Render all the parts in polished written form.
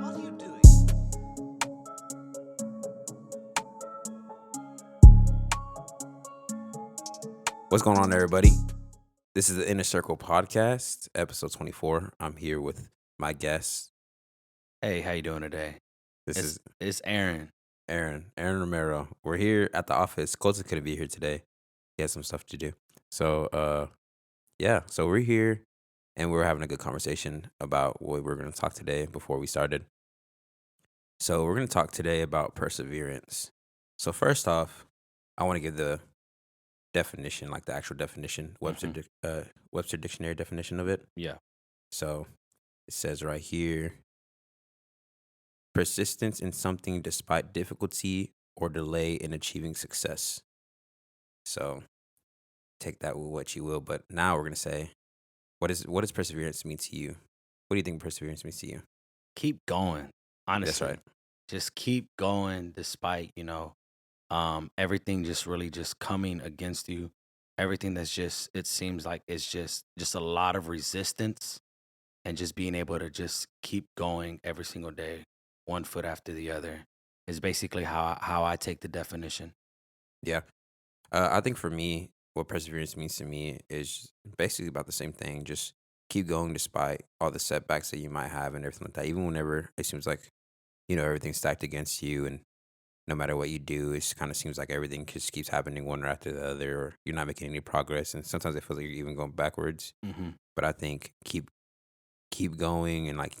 what are you doing? What's going on, everybody? This is the Inner Circle Podcast, episode 24. I'm here with my guest. Hey, how you doing today? This is It's Aaron. Aaron Romero. We're here at the office. Colton couldn't be here today. He has some stuff to do. So, so we're here and we're having a good conversation about what we're going to talk today before we started. So we're going to talk today about perseverance. So first off, I want to give the definition, like the actual definition, Webster Dictionary definition of it. Yeah. So it says right here, persistence in something despite difficulty or delay in achieving success. So take that with what you will. But now we're gonna say, what does perseverance mean to you? What do you think perseverance means to you? Keep going. Honestly. That's right. Just keep going despite, everything just really just coming against you. Everything that's just it seems like it's just a lot of resistance and just being able to just keep going every single day, one foot after the other is basically how I take the definition. Yeah. I think for me, what perseverance means to me is basically about the same thing. Just keep going despite all the setbacks that you might have and everything like that. Even whenever it seems like, everything's stacked against you and no matter what you do, it kind of seems like everything just keeps happening one right after the other, or you're not making any progress. And sometimes it feels like you're even going backwards. Mm-hmm. But I think keep going and like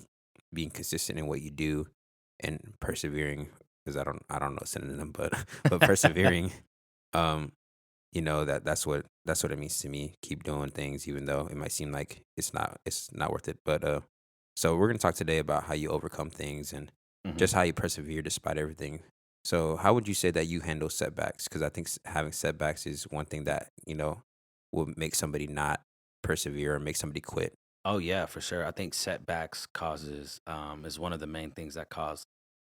being consistent in what you do and persevering, because I don't know a synonym, but persevering. That's what it means to me. Keep doing things even though it might seem like it's not worth it. But so we're gonna talk today about how you overcome things and Mm-hmm. just how you persevere despite everything. So how would you say that you handle setbacks? Because I think having setbacks is one thing that will make somebody not persevere or make somebody quit. Oh yeah, for sure. I think setbacks is one of the main things that cause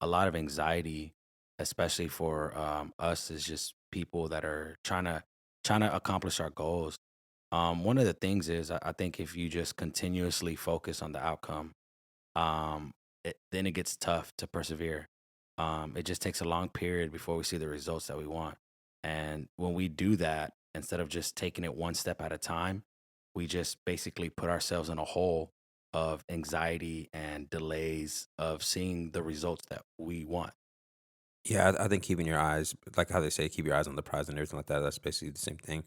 a lot of anxiety, especially for us as just people that are trying to accomplish our goals. One of the things is I think if you just continuously focus on the outcome, then it gets tough to persevere. It just takes a long period before we see the results that we want. And when we do that, instead of just taking it one step at a time, we just basically put ourselves in a hole of anxiety and delays of seeing the results that we want. Yeah, I think keeping your eyes, like how they say, keep your eyes on the prize and everything like that. That's basically the same thing.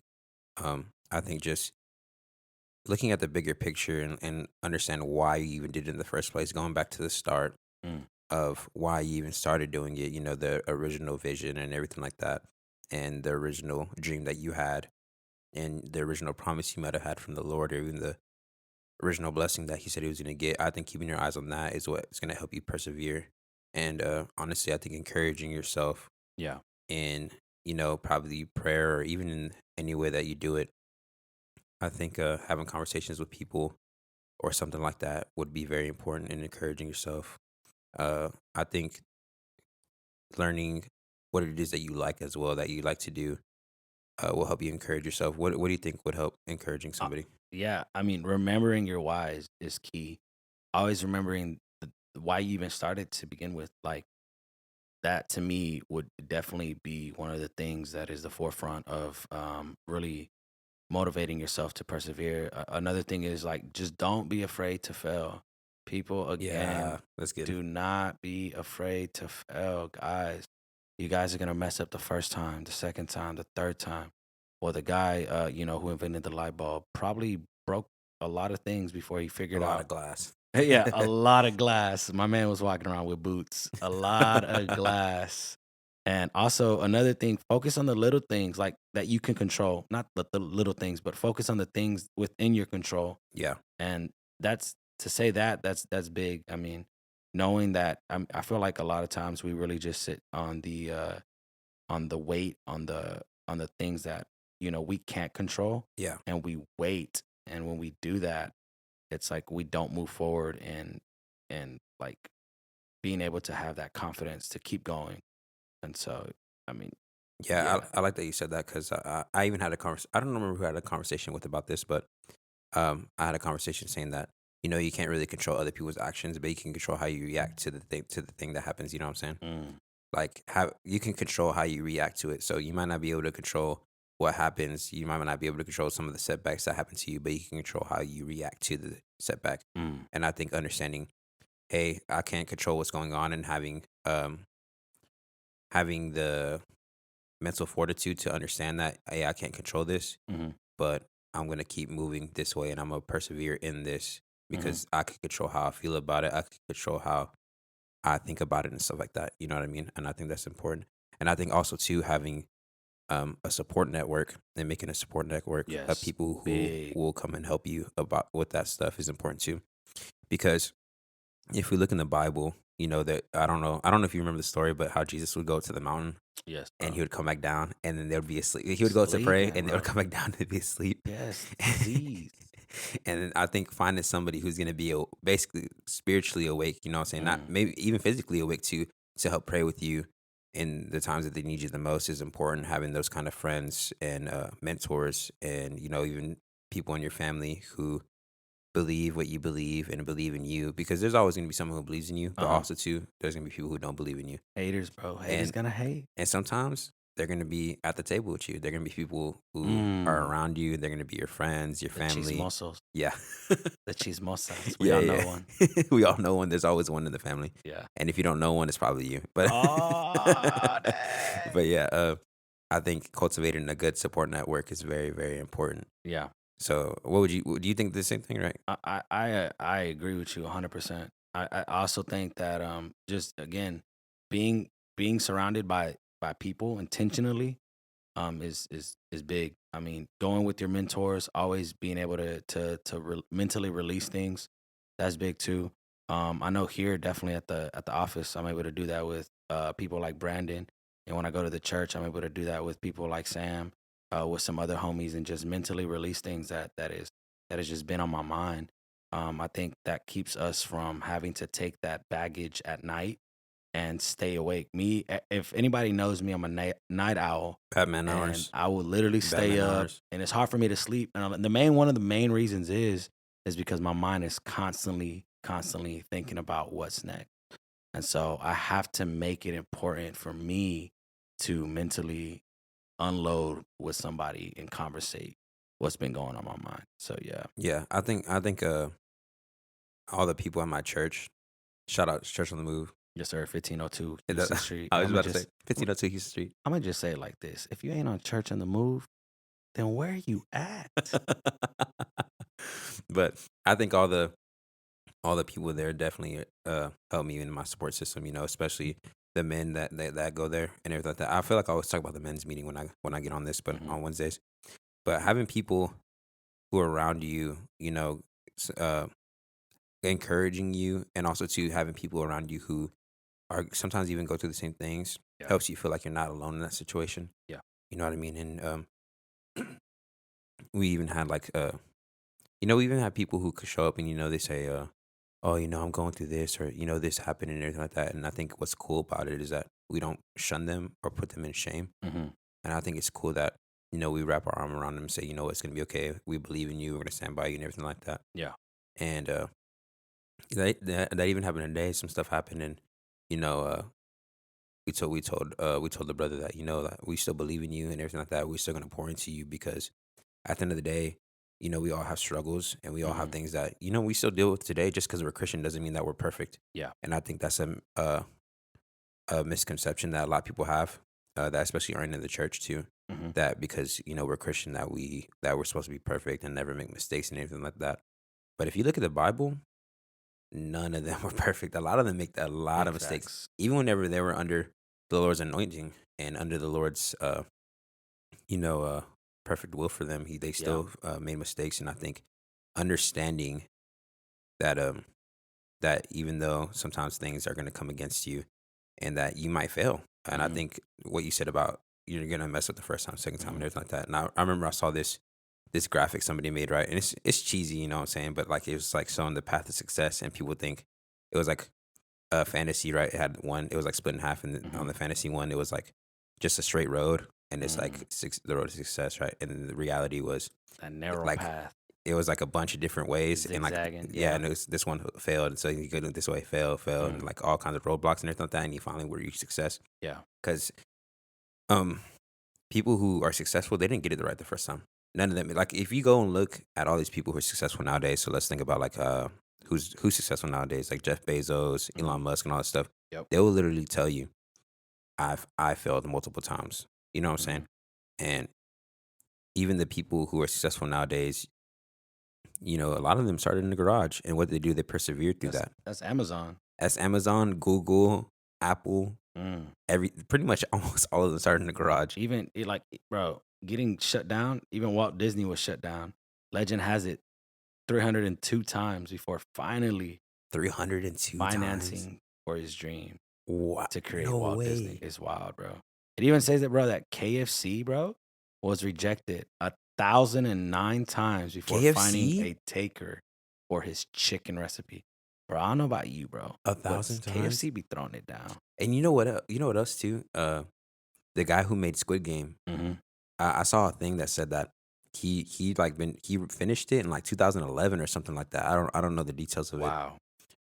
I think just looking at the bigger picture and understand why you even did it in the first place, going back to the start Mm. of why you even started doing it, the original vision and everything like that, and the original dream that you had, and the original promise you might have had from the Lord, or even the original blessing that He said He was going to get. I think keeping your eyes on that is what's going to help you persevere. And honestly, I think encouraging yourself Yeah. in, probably prayer or even in any way that you do it. I think having conversations with people or something like that would be very important in encouraging yourself. I think learning what it is that you like as well, that you like to do, will help you encourage yourself. What do you think would help encouraging Uh, somebody? yeah. I mean, remembering your whys is key. Always remembering why you even started to begin with. Like, that to me would definitely be one of the things that is the forefront of really motivating yourself to persevere. Another thing is like just don't be afraid to fail. People Yeah, again, that's good. do not be afraid to fail, guys. You guys are gonna mess up the first time, the second time, the third time. Well, the guy, who invented the light bulb probably broke a lot of things before he A figured lot out. of glass. Yeah, a lot of glass. My man was walking around with boots. A lot of glass. And also another thing, focus on the little things like that you can control. Not the little things, but focus on the things within your control. Yeah, And that's to say that's big. I mean, knowing that I feel like a lot of times we really just sit on the weight on the things that we can't control, yeah. and we wait. And when we do that, it's like we don't move forward and like being able to have that confidence to keep going. And so, I mean, Yeah, yeah. I like that you said that because I even had a conversation. I don't remember who I had a conversation with about this, but I had a conversation saying that you can't really control other people's actions, but you can control how you react to the thing that happens. You know what I'm saying? Mm, Like how you can control how you react to it. So you might not be able to control what happens. You might not be able to control some of the setbacks that happen to you, but you can control how you react to the setback. mm, And I think understanding, hey, I can't control what's going on, and having the mental fortitude to understand that, hey, I can't control this, mhm, but I'm gonna keep moving this way, and I'm gonna persevere in this mhm, because I can control how I feel about it. I can control how I think about it and stuff like that. You know what I mean? And I think that's important. And I think also too having a support network and making a support network of yes, people who big, will come and help you about with that stuff is important too. Because if we look in the Bible, that I don't know if you remember the story, but how Jesus would go to the mountain yes, and bro. he would come back down and then they would be asleep. He would go to pray Sleeping, and they would bro. come back down to be asleep. Yes, disease. And then I think finding somebody who's gonna be basically spiritually awake, you know what I'm saying? Not Mm, maybe even physically awake too, to help pray with you in the times that they need you the most is important. Having those kind of friends and mentors and even people in your family who believe what you believe and believe in you, because there's always gonna be someone who believes in you, but uh-huh. also too, there's gonna be people who don't believe in you. Haters, bro. Haters And gonna hate. and sometimes they're gonna be at the table with you. They're gonna be people who are Mm, around you. They're gonna be your friends, your the family. chismosos, Yeah. the chismosas. We Yeah, all know yeah. one. We all know one. There's always one in the family. Yeah. And if you don't know one, it's probably you. But Oh, dang. but yeah, I think cultivating a good support network is very, very important. Yeah. So do you think the same thing, right? I agree with you 100%. I also think that just again being being surrounded by people intentionally is big. I mean, going with your mentors, always being able to mentally release things, that's big too. I know here definitely at the office, I'm able to do that with people like Brandon, and when I go to the church, I'm able to do that with people like Sam, with some other homies, and just mentally release things that has just been on my mind. I think that keeps us from having to take that baggage at night and stay awake. If anybody knows me, I'm a night owl, Batman and hours. I will literally stay Batman up, hours. and it's hard for me to sleep. And one of the main reasons is because my mind is constantly thinking about what's next. And so I have to make it important for me to mentally unload with somebody and conversate what's been going on my mind. So yeah. Yeah, I think all the people at my church, shout out to Church on the Move. Yes, sir. 1502 And Houston Street. I And was about to say I'm 1502 Houston Street. gonna just say it like this: if you ain't on Church on the Move, then where you at? But I think all the people there definitely help me in my support system, especially the men that go there and everything like that. I feel like I always talk about the men's meeting when I get on this, but Hmm. on Wednesdays. But having people who are around you, encouraging you, and also to having people around you who are sometimes even go through the same things Yeah, helps you feel like you're not alone in that situation. yeah. You know what I mean? And we even had like we even have people who could show up and they say oh, I'm going through this, or this happened and everything like that. And I think what's cool about it is that we don't shun them or put them in shame. Hmm. And I think it's cool that we wrap our arm around them and say, it's gonna be okay. We believe in you. We're gonna stand by you and everything like that. Yeah. And that even happened today. Some stuff happened, and you know uh, we told the brother that that we still believe in you and everything like that. We're still gonna pour into you because at the end of the day, we all have struggles and we all have Hmm. things that we still deal with today. Just because we're Christian doesn't mean that we're perfect. Yeah. And I think that's a misconception that a lot of people have, that especially aren't in the church too. Hmm. That because we're Christian that we're supposed to be perfect and never make mistakes and anything like that. But if you look at the Bible, none of them were perfect. A lot of them make a lot Big of mistakes, facts. even whenever they were under the Lord's anointing and under the Lord's you know, uh, perfect will for them. They Yeah. still made mistakes, and I think understanding that even though sometimes things are going to come against you, and that you might fail, and I Hmm. think what you said about you're going to mess up the first time, second time, and Hmm. everything like that. And I remember I saw this graphic somebody made, right, and it's cheesy, what I'm saying, but like it was like showing the path to success, and people think it was like a fantasy, right? It had one, it was like split in half, and on Hmm. the fantasy one, it was like just a straight road, and it's Hmm. like the road to success, right? And then the reality was That narrow like path. it was like a bunch of different ways, and like Zigzagging. yeah, Yeah. and it was this one failed, and so you go this way, failed, and Mm, like all kinds of roadblocks and everything like that, and you finally were reach success. yeah. Because um, people who are successful, they didn't get it right the first time. None of them. Like if you go and look at all these people who are successful nowadays, so let's think about like who's successful nowadays, like Jeff Bezos, Mm, Elon Musk, and all that stuff. yep. They will literally tell you, I failed multiple times. You know what I'm Hmm. saying? And even the people who are successful nowadays, a lot of them started in the garage, and what they do, they persevere through that. That's Amazon. As Amazon, Google, Apple, Mm. pretty much almost all of them started in the garage. Even bro, getting shut down. Even Walt Disney was shut down. Legend has it 302 times before finally 302 times. financing for his dream What? to create No Walt Disney. way. It's wild, bro. It even says that, bro, that KFC, bro, was rejected 1,009 times before finding KFC a taker for his chicken recipe. Bro, I don't know about you, bro, a but thousand times. KFC be throwing it down. And you know what? You know what else too? The guy who made Squid Game. Hmm. I saw a thing that said that he finished it in like 2011 or something like that. I don't know the details of it, Wow.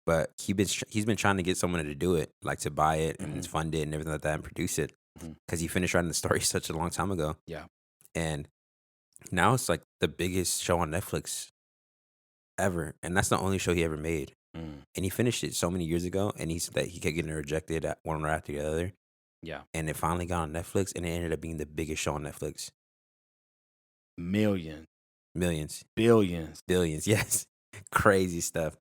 but he's been trying to get someone to do it, like to buy it and Hmm. fund it and everything like that and produce it, Hmm. because he finished writing the story such a long time ago, Yeah. and now it's like the biggest show on Netflix ever, and that's the only show he ever made. Mm. And he finished it so many years ago, and he said that he kept getting rejected at one right after the other, Yeah. and it finally got on Netflix, and it ended up being the biggest show on Netflix. Millions, Millions, billions. billions, yes, crazy stuff.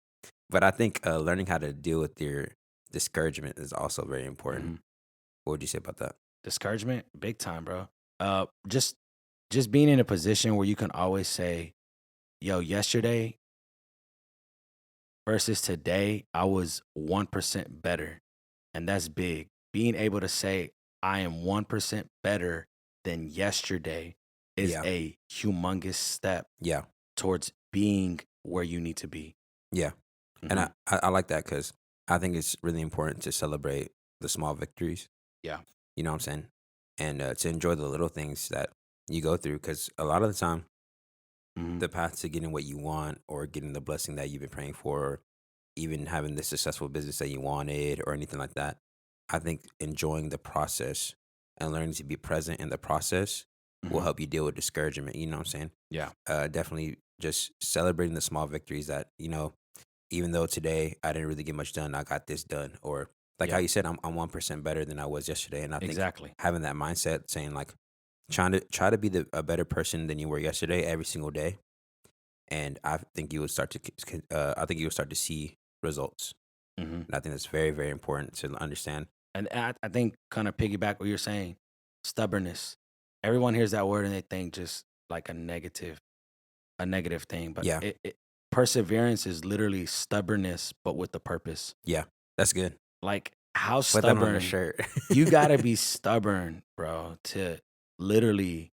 But I think learning how to deal with your discouragement is also very important. Hmm. What would you say about that? Discouragement, big time, bro. Just being in a position where you can always say, yo, yesterday versus today, I was 1% better. And that's big. Being able to say, I am 1% better than yesterday is Yeah, a humongous step yeah, towards being where you need to be. yeah. And Hmm. I like that because I think it's really important to celebrate the small victories. Yeah. You know what I'm saying? And to enjoy the little things that you go through, because a lot of the time, Hmm. the path to getting what you want or getting the blessing that you've been praying for, or even having the successful business that you wanted or anything like that, I think enjoying the process and learning to be present in the process will Hmm. help you deal with discouragement. You know what I'm saying? Yeah. Definitely just celebrating the small victories that, even though today I didn't really get much done, I got this done. Or like how Yeah. you said, I'm 1% better than I was yesterday. And I think Exactly. having that mindset, saying like, try to be a better person than you were yesterday every single day, and I think you would start to I think you would start to see results. Hmm. And I think that's very, very important to understand. And I think kind of piggyback what you're saying, stubbornness. Everyone hears that word and they think just like a negative thing, but Yeah, perseverance is literally stubbornness, but with the purpose. yeah, that's good. Like how Put that on a stubborn shirt. you gotta be stubborn, bro, to literally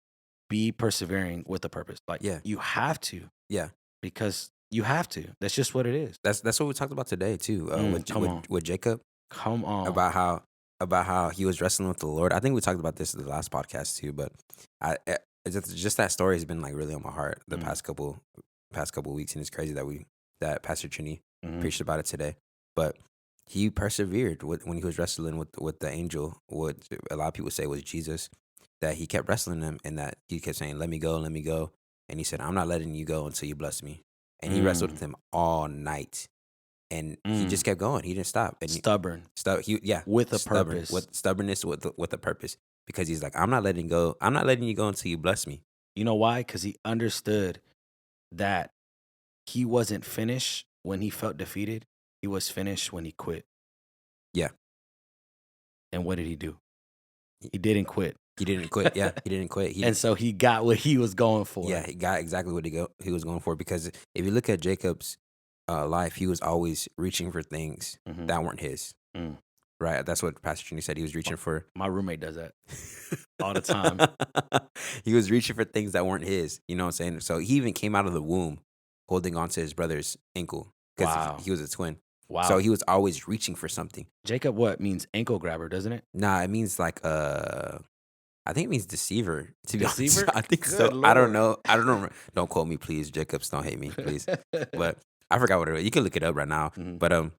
be persevering with a purpose. Like Yeah, you have to, yeah. because you have to. That's just what it is. That's what we talked about today too. Come on, With Jacob, come on. about how he was wrestling with the Lord. I think we talked about this in the last podcast too, but it's just that story has been like really on my heart the Mm, past couple weeks, and it's crazy that Pastor Trini mhm, preached about it today. But he persevered when he was wrestling with the angel. What a lot of people say was Jesus, that he kept wrestling him, and that he kept saying, let me go," and he said, "I'm not letting you go until you bless me." And he wrestled mm, with him all night, and he just mm. kept going. He didn't stop, and Stubborn yeah, with a stubborn purpose. with stubbornness with a purpose, because he's like, I'm not letting go. I'm not letting you go until you bless me. You know why? Because he understood that he wasn't finished when he felt defeated. He was finished when he quit. Yeah, And what did he do? he, He didn't quit. he didn't quit. Yeah, he didn't quit. And so he got what he was going Yeah, for. he got exactly what he was going for. Because if you look at Jacob's life, he was always reaching for things Hmm. that weren't his. Mm. Right, that's what Pastor Trini said. He was My, reaching for. my roommate does that all the time. He was reaching for things that weren't his. You know what I'm saying? So he even came out of the womb holding on to his brother's ankle, because Wow. he was a twin. So Wow. he was always reaching for something. Jacob, what means ankle grabber, doesn't it? Nah, it means like I think it means deceiver. To be honest, Deceiver? I think Good so. I don't Lord. know. I don't know. Don't quote me, please. Jacobs, don't hate me, please. But I forgot what it was. You can look it up right now. Mhm, But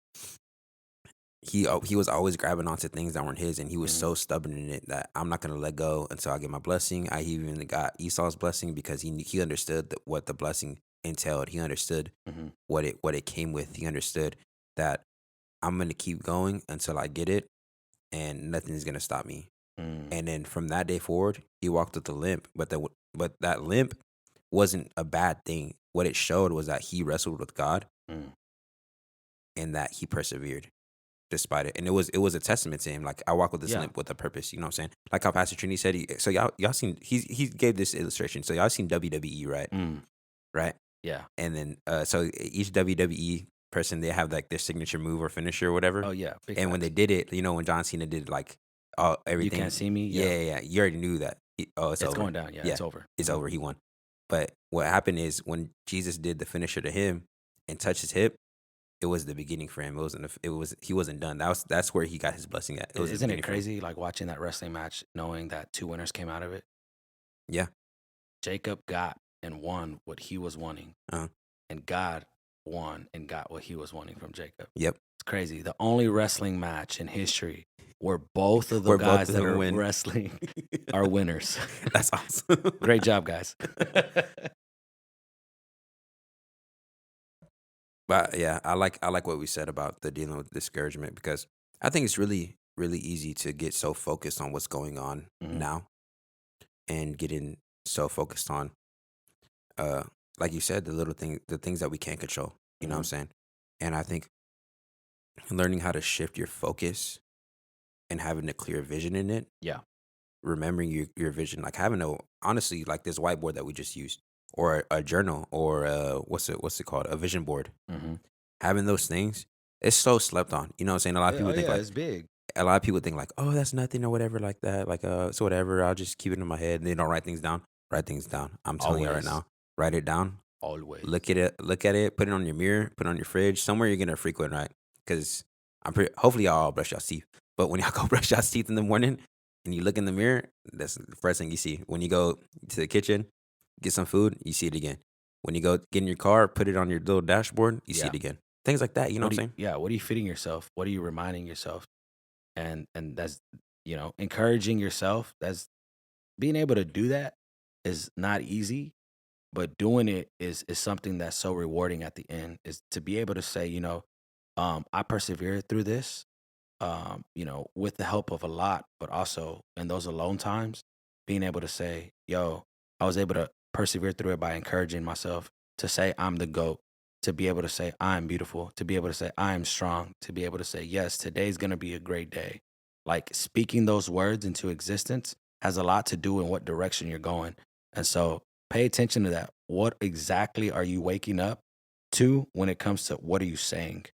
he was always grabbing onto things that weren't his, and he was mhm, so stubborn in it that I'm not gonna let go until I get my blessing. I even got Esau's blessing because he understood what the blessing entailed. He understood mhm, what it came with. He understood that I'm gonna keep going until I get it, and nothing's gonna stop me. mm, And then from that day forward, he walked with a limp, but that limp wasn't a bad thing. What it showed was that he wrestled with God mm. and that he persevered despite it. And it was a testament to him. Like, I walk with this Yeah. limp with a purpose. You know what I'm saying? Like how Pastor Trini said. So y'all seen he gave this illustration. So y'all seen WWE, right? Mm, Right. yeah. And then so each WWE person, they have like their signature move or finisher or whatever. Oh, yeah, big And when they facts. did it, when John Cena did like You Can't everything, See Me? yeah, Yeah. yeah, yeah, you already knew that. Oh, it's It's over. going down, yeah, Yeah, it's over. it's Mhm. over. He won. But what happened is when Jesus did the finisher to him and touched his hip, it was the beginning for him. He wasn't done. That's where he got his blessing at. It was the Isn't it beginning for him. crazy, like, watching that wrestling match knowing that 2 winners came out of it? Yeah. Jacob got and won what he was wanting, Uh, and God won and got what he was wanting from Jacob. yep. It's crazy. The only wrestling match in history where both of the Where both guys of that them are win. wrestling are winners. That's awesome. Great job, guys. But yeah, I like what we said about the dealing with discouragement because I think it's really really easy to get so focused on what's going on Mhm, now and getting so focused on uh like you said, the things that we can't control. You know what I'm mhm. saying? And I think learning how to shift your focus and having a clear vision in it, Yeah. remembering your vision, like having a honestly like this whiteboard that we just used, or a journal, or what's it called, a vision board. Mhm. Having those things, it's so slept on. You know what I'm saying? A lot of Oh, people think yeah, like it's big. oh, that's nothing or whatever like that. Like so whatever, I'll just keep it in my head. And they don't write things down. Write things down. I'm telling you right Always. now. Write it down. Always. Look at it, put it on your mirror, put it on your fridge, somewhere you're gonna frequent, right? Because hopefully y'all all brush your teeth. But when y'all go brush your teeth in the morning and you look in the mirror, that's the first thing you see. When you go to the kitchen, get some food, you see it again. When you go get in your car, put it on your little dashboard, you see Yeah. it again. Things like that, you know what I'm saying? What are you feeding yourself? What are you reminding yourself? And that's, encouraging yourself. That's being able to do that is not easy, but doing it is something that's so rewarding at the end, is to be able to say, I persevered through this, with the help of a lot, but also in those alone times, being able to say, yo, I was able to persevere through it by encouraging myself to say I'm the GOAT, to be able to say I'm beautiful, to be able to say I am strong, to be able to say, yes, today's going to be a great day. Like, speaking those words into existence has a lot to do in what direction you're going. And so pay attention to that. What exactly are you waking up to when it comes to what are you saying?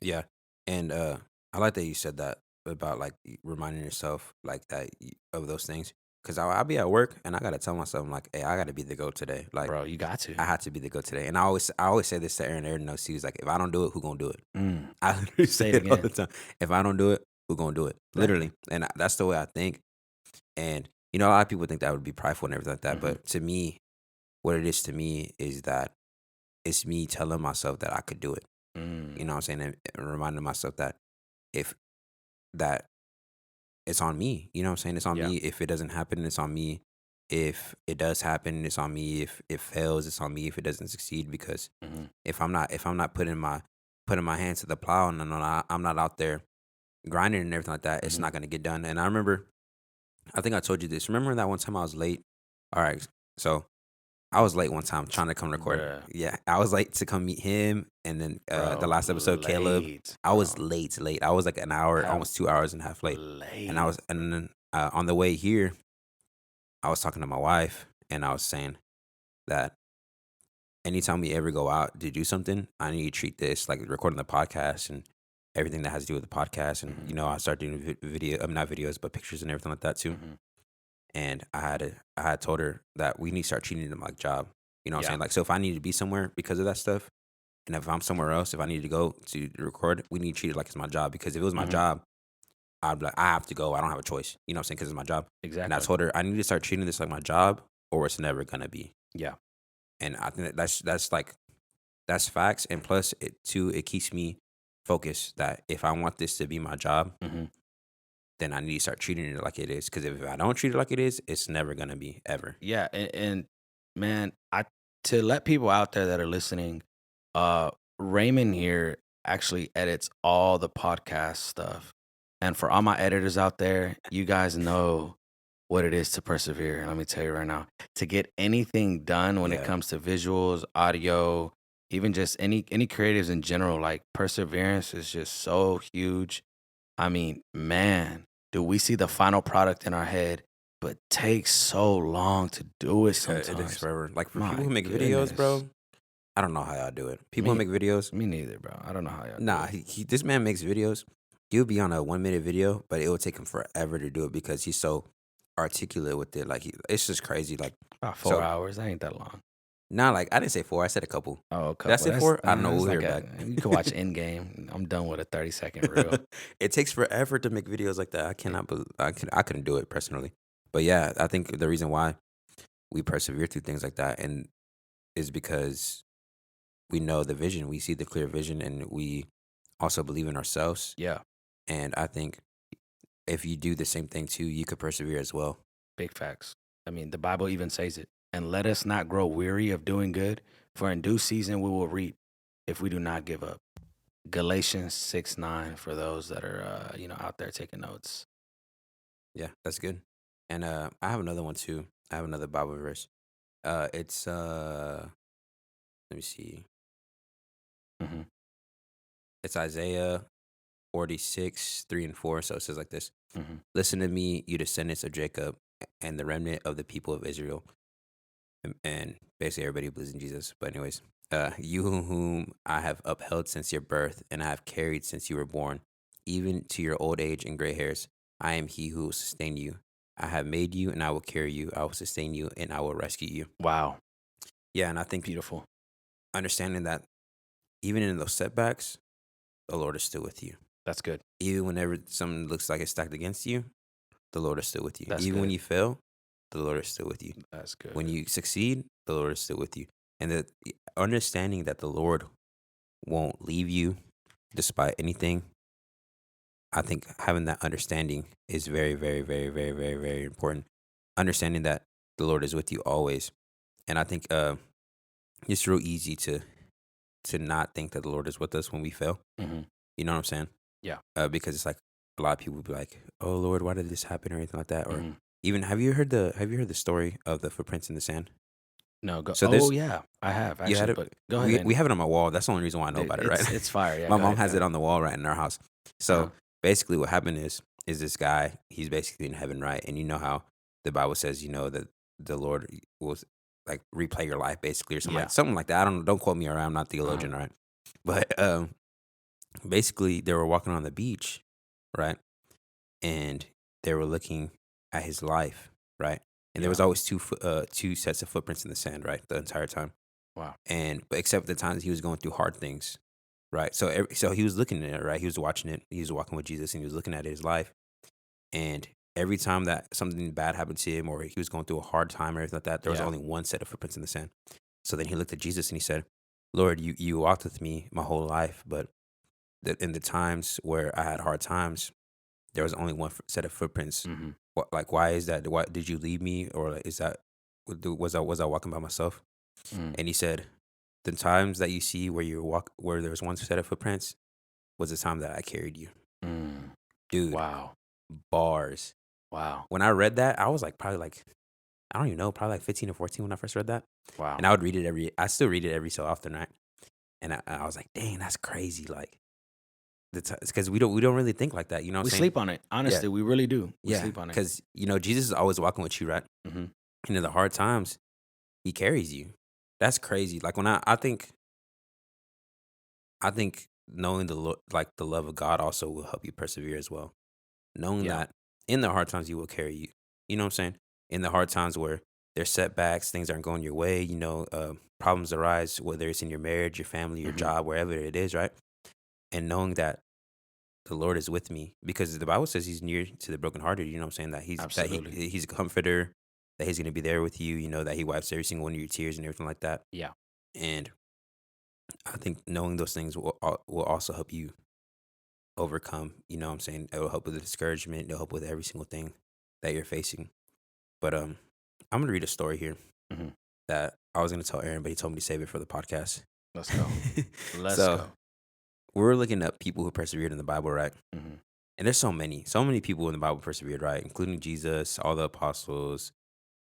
Yeah. And I like that you said that about like reminding yourself like that of those things. Cause I'll be at work and I gotta tell myself, I'm like, hey, I gotta be the go today. Like, Bro, you got to. I had to be the go today. And I always say this to Aaron. Aaron knows, he's like, if I don't do it, who gonna do it? Mm, I literally say say it it all the again. time. If I don't do it, who gonna do it? Exactly. Literally. And that's the way I think. And a lot of people think that would be prideful and everything like that. Mhm. But to me, what it is to me is that it's me telling myself that I could do it. You Mm, know what I'm saying? And reminding myself that if that it's on me. You know what I'm saying? It's on yeah. me. If it doesn't happen, it's on me. If it does happen, it's on me. If it fails, it's on me. If it doesn't succeed, because Mhm, if I'm not putting my hands to the plow and I'm not out there grinding and everything like that, it's mhm. not gonna get done. And I remember, I think I told you this. Remember that one time I was late? All right, so I was late one time trying to come record. Bruh, Yeah, I was late to come meet him, and then the bro, last episode, Caleb. late, I was bro. late, late. I was like an hour, Have almost 2 hours and a half late. late, And then on the way here, I was talking to my wife, and I was saying that anytime we ever go out to do something, I need to treat this like recording the podcast and everything that has to do with the podcast. And mhm, I start doing video, not videos, but pictures and everything like that too. mhm. And I had told her that we need to start treating them like job. You know what I'm Yeah. saying? Like, so if I need to be somewhere because of that stuff, and if I'm somewhere else, if I need to go to record, we need to treat it like it's my job. Because if it was my Mhm. job, I'd be like, I have to go. I don't have a choice. You know what I'm saying? Because it's my job. And I Exactly. told her I need to start treating this like my job, or it's never gonna be. Yeah. And I think that's like that's facts. And plus, it too, it keeps me focused that if I want this to be my job, Hmm. then I need to start treating it like it is. Because if I don't treat it like it is, it's never gonna be ever. Yeah. And man, I to let people out there that are listening, Raymond here actually edits all the podcast stuff. And for all my editors out there, you guys know what it is to persevere. And let me tell you right now, to get anything done when it Yeah. comes to visuals, audio, even just any creatives in general, like perseverance is just so huge. I mean, man, do we see the final product in our head, but takes so long to do it It takes sometimes. forever. Like for people My who make videos, goodness. bro, I don't know how y'all do it. People who Me make videos, me neither, bro. I don't know how y'all do nah, it. this man makes videos. He'll be on a 1 minute video, but it will take him forever to do it because he's so articulate with it. Like it's just crazy. Like About 4 so, hours. That ain't that long. nah, like I didn't say four. I said a couple. Oh, a Did I couple. say four? I don't know. That's We'll hear like it a back. you can watch Endgame. I'm done with a 30-second reel. It takes forever to make videos like that. I cannot. I couldn't do it personally. But yeah, I think the reason why we persevere through things like that and is because we know the vision. We see the clear vision, and we also believe in ourselves. Yeah, And I think if you do the same thing too, you could persevere as well. big facts. I mean, the Bible even says it. And let us not grow weary of doing good, for in due season we will reap if we do not give up. Galatians 6:9 for those that are out there taking notes. Yeah, that's good. And I have another one too. I have another Bible verse. It's let me see. Hmm. It's Isaiah 46:3 and 4. So it says like this: Hmm. Listen to me, you descendants of Jacob, and the remnant of the people of Israel, and basically everybody who believes in Jesus. But anyways, you whom I have upheld since your birth, and I have carried since you were born, even to your old age and gray hairs. I am he who will sustain you. I have made you, and I will carry you. I will sustain you, and I will rescue you. Wow, Yeah, and I think beautiful. understanding that even in those setbacks, the Lord is still with you. That's good. Even whenever something looks like it's stacked against you, the Lord is still with you. That's Even when good. you fail, the Lord is still with you. That's When good. you succeed, the Lord is still with you. And the understanding that the Lord won't leave you despite anything, I think having that understanding is very, very, very, very, very, very important. Understanding that the Lord is with you always. And I think it's real easy to not think that the Lord is with us when we fail. Hmm. You know what I'm saying? Yeah. Because it's like a lot of people be like, "Oh Lord, why did this happen?" or anything like that. Or Hmm. even have you heard the story of the footprints in the sand? No, go. So Oh there's yeah, I have you had actually, it. but go ahead We and have it on my wall. That's the only reason why I know dude, about it, right? it's fire. Yeah, My go mom ahead. Go has it ahead. on the wall right in our house. Uh huh. So basically, what happened is this guy. He's basically in heaven, right? And you know how the Bible says, that the Lord will like replay your life, basically, or Yeah. something like that. I don't quote me, or I'm not Uh huh. theologian, right? But basically, they were walking on the beach, right? And they were looking at his life, right? And there was Yeah. always two sets of footprints in the sand, right, the entire time. Wow. And but except the times he was going through hard things, right? So he was looking at it, right? He was watching it. He was walking with Jesus, and he was looking at his life. And every time that something bad happened to him, or he was going through a hard time or anything like that, there was Yeah. only one set of footprints in the sand. So then he looked at Jesus and he said, "Lord, you walked with me my whole life, but in the times where I had hard times, there was only one set of footprints. Hmm. Like, why is that? Why did you leave me, or like, is that was I walking by myself?" Mm. And he said, "The times that you see where there was one set of footprints was the time that I carried you, Mm. dude." Wow. Bars. Wow. When I read that, I was like probably like I don't even know, probably like 15 or 14 when I first read that, Wow. and I would read it I still read it every so often, right? And I was like, dang, that's crazy. Like because we don't really think like that, you know We what I'm saying? sleep on it. Yeah, Honestly, we really do. We yeah, sleep on it. because Jesus is always walking with you, right? Hmm. And in the hard times, he carries you. That's crazy. Like when I think knowing like the love of God also will help you persevere as well. Knowing Yeah. that in the hard times he will carry you. You know what I'm saying? In the hard times where there's setbacks, things aren't going your way, problems arise, whether it's in your marriage, your family, your Hmm. job, wherever it is, right? And knowing that the Lord is with me because the Bible says He's near to the brokenhearted. You know what I'm saying? Absolutely. He's a comforter, that He's gonna be there with you. You know that He wipes every single one of your tears and everything like that. Yeah. And I think knowing those things will also help you overcome. You know what I'm saying? It will help with the discouragement. It'll help with every single thing that you're facing. But I'm gonna read a story here Hmm. that I was gonna tell Aaron, but he told me to save it for the podcast. Let's go. Let's So go. we're looking at people who persevered in the Bible, right? Hmm. And there's so many people in the Bible persevered, right? Including Jesus, all the apostles,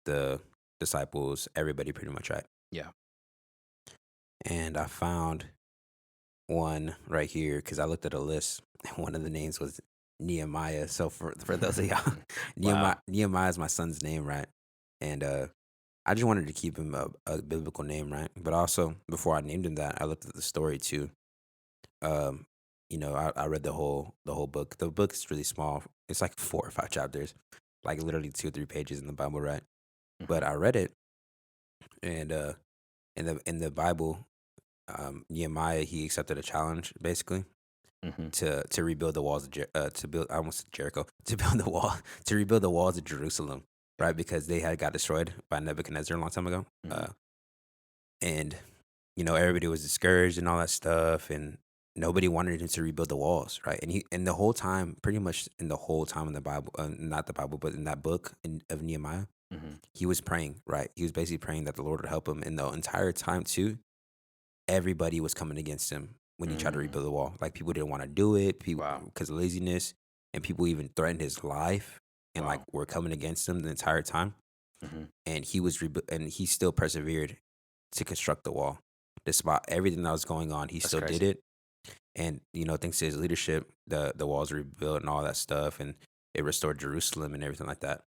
the disciples, everybody pretty much, right? Yeah. And I found one right here because I looked at a list. And one of the names was Nehemiah. So for those of y'all, Wow. Nehemiah is my son's name, right? And I just wanted to keep him a biblical name, right? But also before I named him that, I looked at the story too. Um, I read the whole book. The book is really small. It's like 4 or 5 chapters, like literally 2 or 3 pages in the Bible, right? Hmm. But I read it, and in the Bible, Nehemiah, he accepted a challenge basically Hmm. to rebuild the walls of to build, I almost said Jericho, to build the wall to rebuild the walls of Jerusalem, Yeah. right? Because they had got destroyed by Nebuchadnezzar a long time ago. Hmm. And everybody was discouraged and all that stuff, and nobody wanted him to rebuild the walls, right? And the whole time, pretty much in the whole time in the Bible, not the Bible, but in that book of Nehemiah, Hmm. he was praying, right? He was basically praying that the Lord would help him. And the entire time too, everybody was coming against him when he tried to Mm. rebuild the wall. Like people didn't want to do it, people Wow. because of laziness, and people even threatened his life and like Wow. were coming against him the entire time. Hmm. And and he still persevered to construct the wall. Despite everything that was going on, he That's still did crazy. it. And thanks to his leadership, the walls were rebuilt and all that stuff, and it restored Jerusalem and everything like that.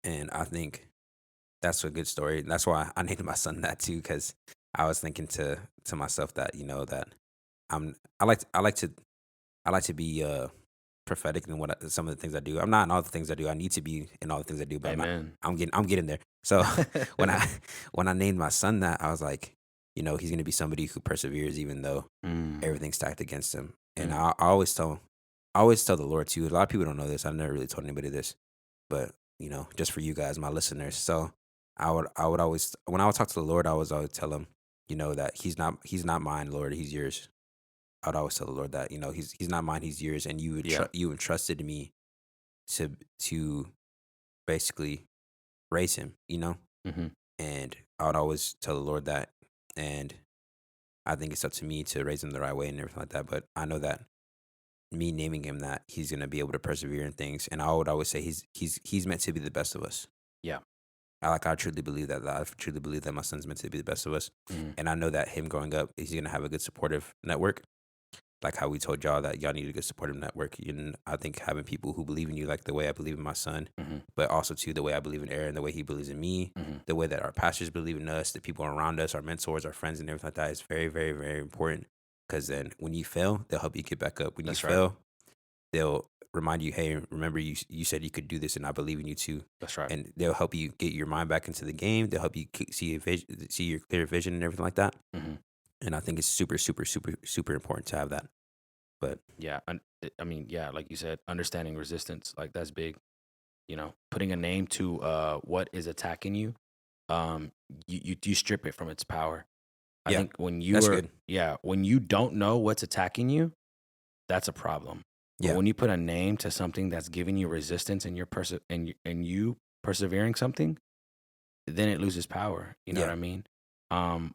And I think that's a good story. That's why I named my son that too, because I was thinking to myself that that I like I like to be prophetic in some of the things I do. I'm not in all the things I do. I need to be in all the things I do, but I'm not. Amen. I'm getting there. So when I when I named my son that, I was like, he's gonna be somebody who perseveres even though Mm. everything's stacked against him. And Mm. I always tell the Lord too. A lot of people don't know this. I've never really told anybody this, but just for you guys, my listeners. So I would always, when I would talk to the Lord, I was always tell him, that he's not mine, Lord, he's yours. I'd always tell the Lord that he's not mine, he's yours, and Yeah. you entrusted me to basically raise him, Hmm. and I would always tell the Lord that, and I think it's up to me to raise him the right way and everything like that. But I know that me naming him that, he's gonna be able to persevere in things, and I would always say he's meant to be the best of us. Yeah. I truly believe that. I truly believe that my son's meant to be the best of us, Hmm. and I know that him growing up, he's gonna have a good supportive network, like how we told y'all that y'all need a good supportive network. And I think having people who believe in you, like the way I believe in my son, Hmm. but also too the way I believe in Aaron, the way he believes in me, Hmm. the way that our pastors believe in us, the people around us, our mentors, our friends, and everything like that is very, very, very important. Because then when you fail, they'll help you get back up. When you That's right. fail, they'll remind you, hey, remember you said you could do this, and I believe in you too. That's right. And they'll help you get your mind back into the game. They'll help you see your clear vision and everything like that. Hmm. And I think it's super, super, super, super important to have that. But Yeah. I mean, yeah, like you said, understanding resistance, like that's big. Putting a name to what is attacking you, you strip it from its power. I yeah, think that's good. when you don't know what's attacking you, that's a problem. But Yeah, when you put a name to something that's giving you resistance and you persevering something, then it loses power. You know what yeah. I mean? Um,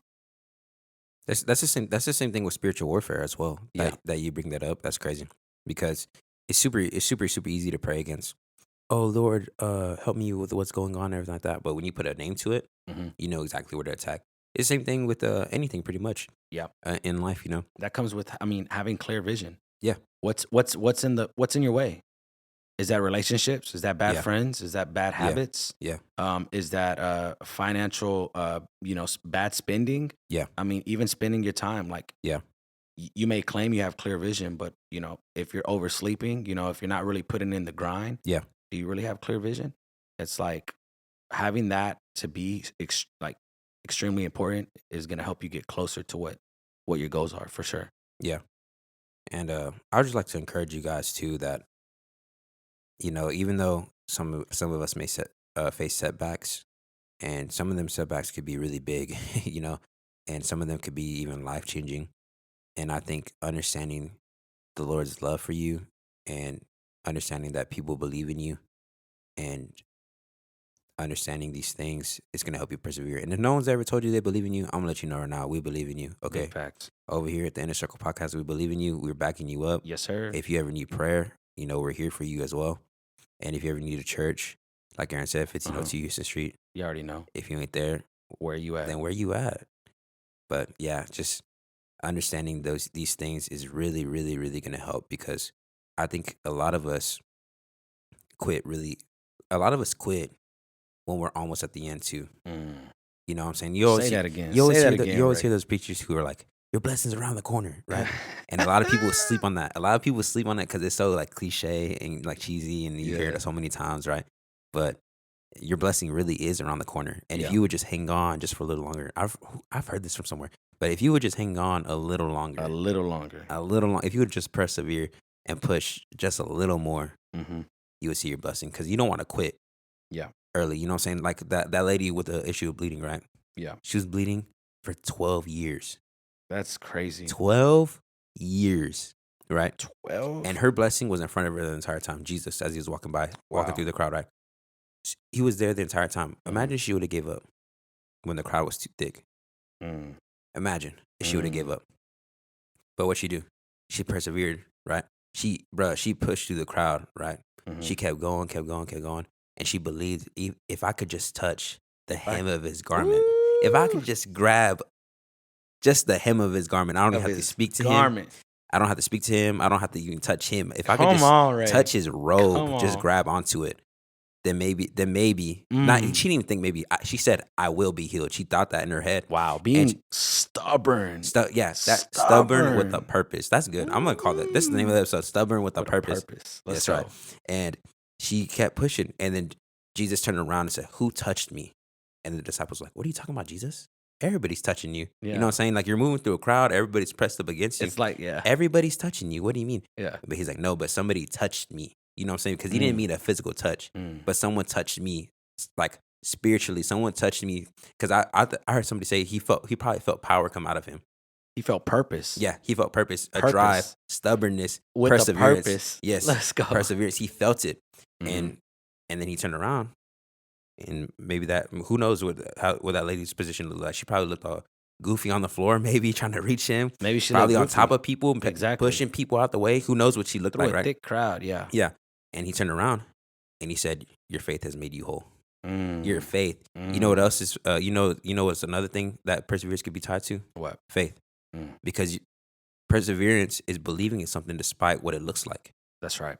That's the same. That's the same thing with spiritual warfare as well. yeah. That you bring that up. That's crazy because it's super easy to pray against. Oh Lord, help me with what's going on and everything like that. But when you put a name to it, Hmm. you know exactly where to attack. It's the same thing with anything pretty much Yeah. in life. That comes with, I mean, having clear vision. Yeah, What's in your way? Is that relationships? Is that bad yeah, friends? Is that bad yeah, habits? yeah, Is that financial, bad spending? yeah, I mean, even spending your time. Like yeah, you may claim you have clear vision, but if you're oversleeping, if you're not really putting in the grind, yeah, do you really have clear vision? It's like having that to be like extremely important is going to help you get closer to what your goals are for sure. yeah. And I would just like to encourage you guys too that even though some of us may face setbacks, and some of them setbacks could be really big, and some of them could be even life changing. And I think understanding the Lord's love for you and understanding that people believe in you and understanding these things is going to help you persevere. And if no one's ever told you they believe in you, I'm going to let you know right now. We believe in you. Big Okay. facts. Over here at the Inner Circle Podcast, we believe in you. We're backing you up. Yes, sir. If you ever need prayer, we're here for you as well. And if you ever need a church, like Aaron said, 1502 Houston Street. You already know. If you ain't there, Where you at? then where you at? But yeah, just understanding these things is really, really, really going to help, because I think a lot of us quit when we're almost at the end too. You know what I'm saying? You always Say that again. You always Say hear that again, you always Ray. hear those preachers who are like, "Your blessings around the corner," right? And a lot of people sleep on that. A lot of people sleep on it because it's so like cliche and like cheesy, and you hear Yeah. it so many times, right? But your blessing really is around the corner, and if Yeah. you would just hang on just for a little longer, I've heard this from somewhere, but if you would just hang on a little longer, A little longer. if you would just persevere and push just a little more, Mm-hmm. you would see your blessing, because you don't want to quit. Yeah. Early, you know what I'm saying? Like that lady with the issue of bleeding, right? Yeah. She was bleeding for 12 years. That's crazy. 12 years, right? 12? And her blessing was in front of her the entire time. Jesus, as he was walking Wow. through the crowd, right? He was there the entire time. Mhm. Imagine she would have gave up when the crowd was too thick. Mm. Imagine if she would have gave up. But what she do? She persevered, right? She pushed through the crowd, right? Mhm. She kept going, and she believed, if I could just touch the hem of his garment, if I could just grab just the hem of his garment, I don't even have to speak to him. I don't have to speak to him. I don't have to even touch him. If I could just touch his robe, just grab onto it, then maybe not. She didn't even think maybe. She said, "I will be healed." She thought that in her head. Wow, being stubborn. Stubborn with a purpose. That's good. I'm gonna call that. This is the name of the episode. Stubborn with a purpose. Let's That's go. right. And she kept pushing, and then Jesus turned around and said, "Who touched me?" And the disciples were like, "What are you talking about, Jesus? Everybody's touching you. You know what I'm saying? Like, you're moving through a crowd. Everybody's pressed up against you. It's like, yeah. Everybody's touching you. What do you mean?" Yeah. But he's like, "No, but somebody touched me." You know what I'm saying? Because he didn't mean a physical touch, but someone touched me, like spiritually. Someone touched me, because I heard somebody say he probably felt power come out of him. He felt purpose. Yeah, he felt purpose, a drive, stubbornnness, with perseverance. A purpose. Yes, Let's go. perseverance. He felt it, Mhm. and then he turned around, and maybe who knows what that lady's position looked like. She probably looked all goofy on the floor, maybe trying to reach him. Maybe she probably looked on top goofy. of people, Exactly. pushing people out the way. Who knows what she looked Through like, a right? thick crowd, yeah. Yeah, and he turned around, and he said, "Your faith has made you whole." Your faith. You know what else is? You know what's another thing that perseverance could be tied to? What? Faith. Because perseverance is believing in something despite what it looks like. That's right.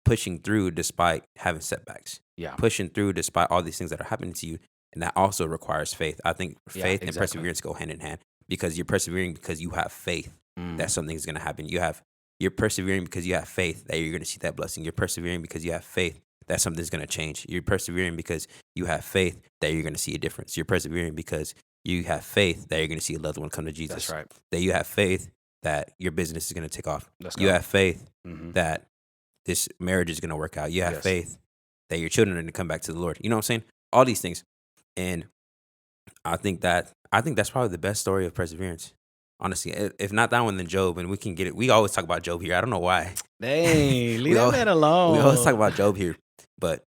Pushing through despite having setbacks. Yeah. Pushing through despite all these things that are happening to you. And that also requires faith. I think faith and perseverance go hand in hand, because you're persevering because you have faith that something's going to happen. You're persevering because you have faith that you're going to see that blessing. You're persevering because you have faith that something's going to change. You're persevering because you have faith that you're going to see a difference. You're persevering because you have faith that you're going to see a loved one come to Jesus. That's right. That you have faith that your business is going to take off. You have faith that this marriage is going to work out. You have faith that your children are going to come back to the Lord. You know what I'm saying? All these things. And I think that's probably the best story of perseverance. Honestly, if not that one, then Job, and we can get it. We always talk about Job here. I don't know why. Dang, leave that man alone. We always talk about Job here, but